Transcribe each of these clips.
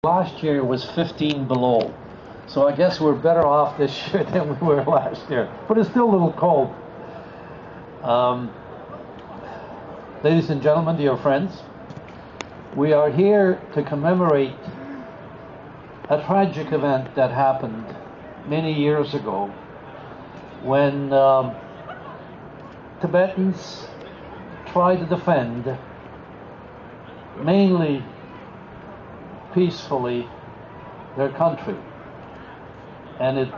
Last year was 15 below. So I guess we're better off this year than we were last year. But it's still a little cold. Ladies and gentlemen, dear friends, we are here to commemorate a tragic event that happened many years ago when Tibetans tried to defend, mainly peacefully, their country. And it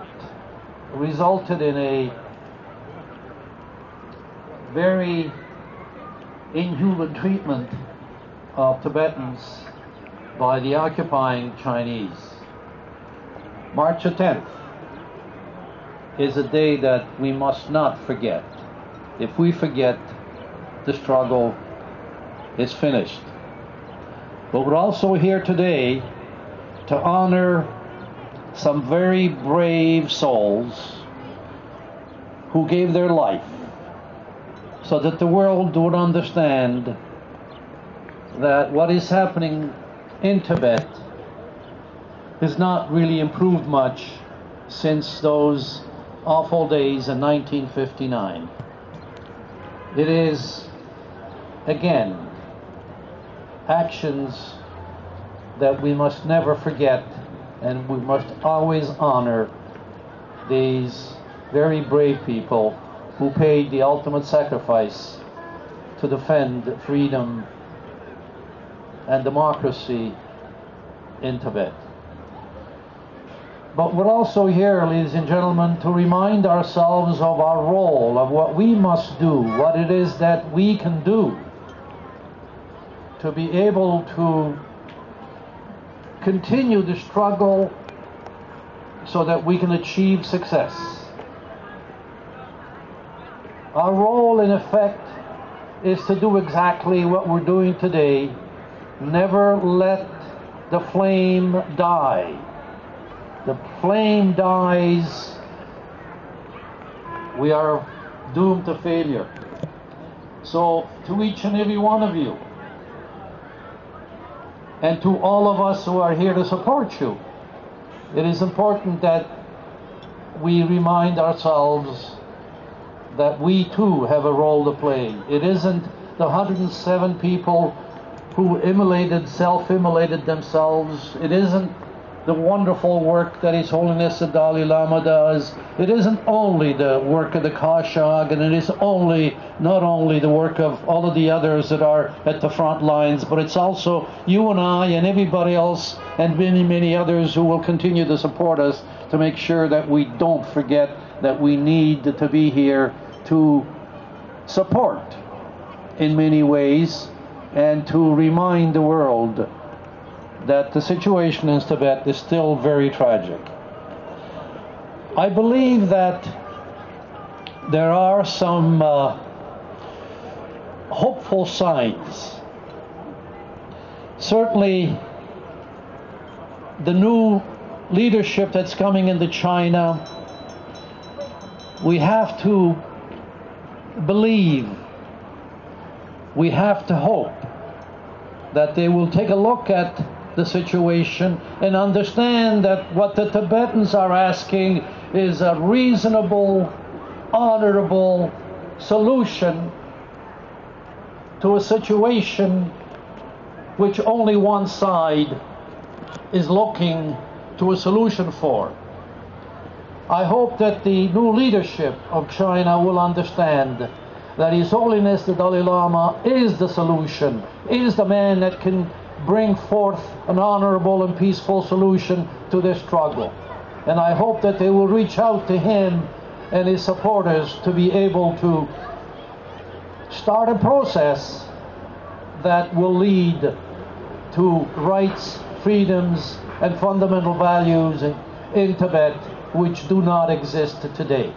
resulted in a very inhuman treatment of Tibetans by the occupying Chinese. March 10th is a day that we must not forget. If we forget, the struggle is finished. But we're also here today to honor some very brave souls who gave their life so that the world would understand that what is happening in Tibet has not really improved much since those awful days in 1959. It is, again, actions that we must never forget, and we must always honor these very brave people who paid the ultimate sacrifice to defend freedom and democracy in Tibet. But we're also here, ladies and gentlemen, to remind ourselves of our role, of what we must do, what it is that we can do to be able to continue the struggle so that we can achieve success. Our role, in effect, is to do exactly what we're doing today. Never let the flame die. The flame dies, we are doomed to failure. So, to each and every one of you, and to all of us who are here to support you, it is important that we remind ourselves that we too have a role to play. It isn't the 107 people who self-immolated themselves. It isn't the wonderful work that His Holiness the Dalai Lama does. It isn't only the work of the Kashag, and it is not only the work of all of the others that are at the front lines, but it's also you and I and everybody else and many, many others who will continue to support us to make sure that we don't forget that we need to be here to support in many ways and to remind the world that the situation in Tibet is still very tragic. I believe that there are some hopeful signs. Certainly, the new leadership that's coming into China, we have to believe, we have to hope that they will take a look at the situation and understand that what the Tibetans are asking is a reasonable, honorable solution to a situation which only one side is looking to a solution for. I hope that the new leadership of China will understand that His Holiness the Dalai Lama is the solution, is the man that can bring forth an honorable and peaceful solution to this struggle. And I hope that they will reach out to him and his supporters to be able to start a process that will lead to rights, freedoms, and fundamental values in Tibet which do not exist today.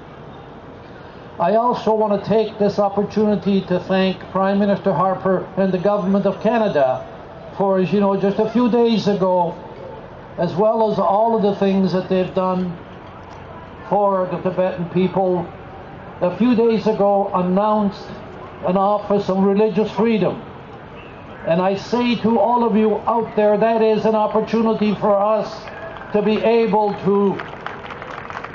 I also want to take this opportunity to thank Prime Minister Harper and the Government of Canada for, as you know, just a few days ago, as well as all of the things that they've done for the Tibetan people, a few days ago announced an Office of Religious Freedom. And I say to all of you out there, that is an opportunity for us to be able to,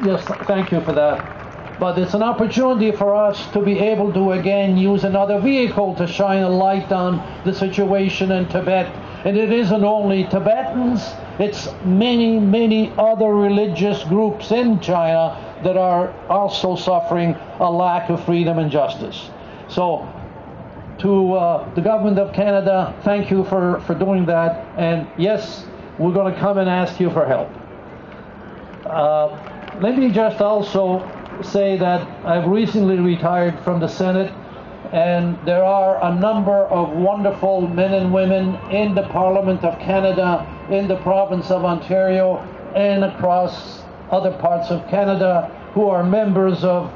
yes, thank you for that. But it's an opportunity for us to be able to again use another vehicle to shine a light on the situation in Tibet. And it isn't only Tibetans, it's many, many other religious groups in China that are also suffering a lack of freedom and justice. So, to the government of Canada, thank you for doing that. And yes, we're going to come and ask you for help. Let me just also say that I've recently retired from the Senate, and there are a number of wonderful men and women in the Parliament of Canada, in the province of Ontario, and across other parts of Canada who are members of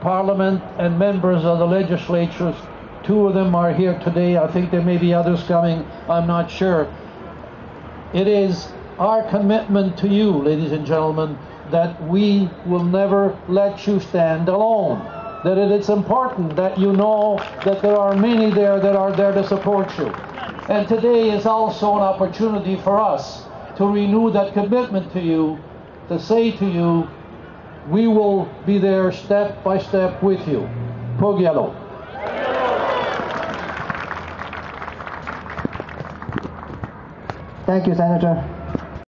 Parliament and members of the legislatures. Two of them are here today. I think there may be others coming. I'm not sure. It is our commitment to you, ladies and gentlemen, that we will never let you stand alone. That it is important that you know that there are many there that are there to support you. And today is also an opportunity for us to renew that commitment to you, to say to you, we will be there step by step with you. Pogyalo. Thank you, Senator.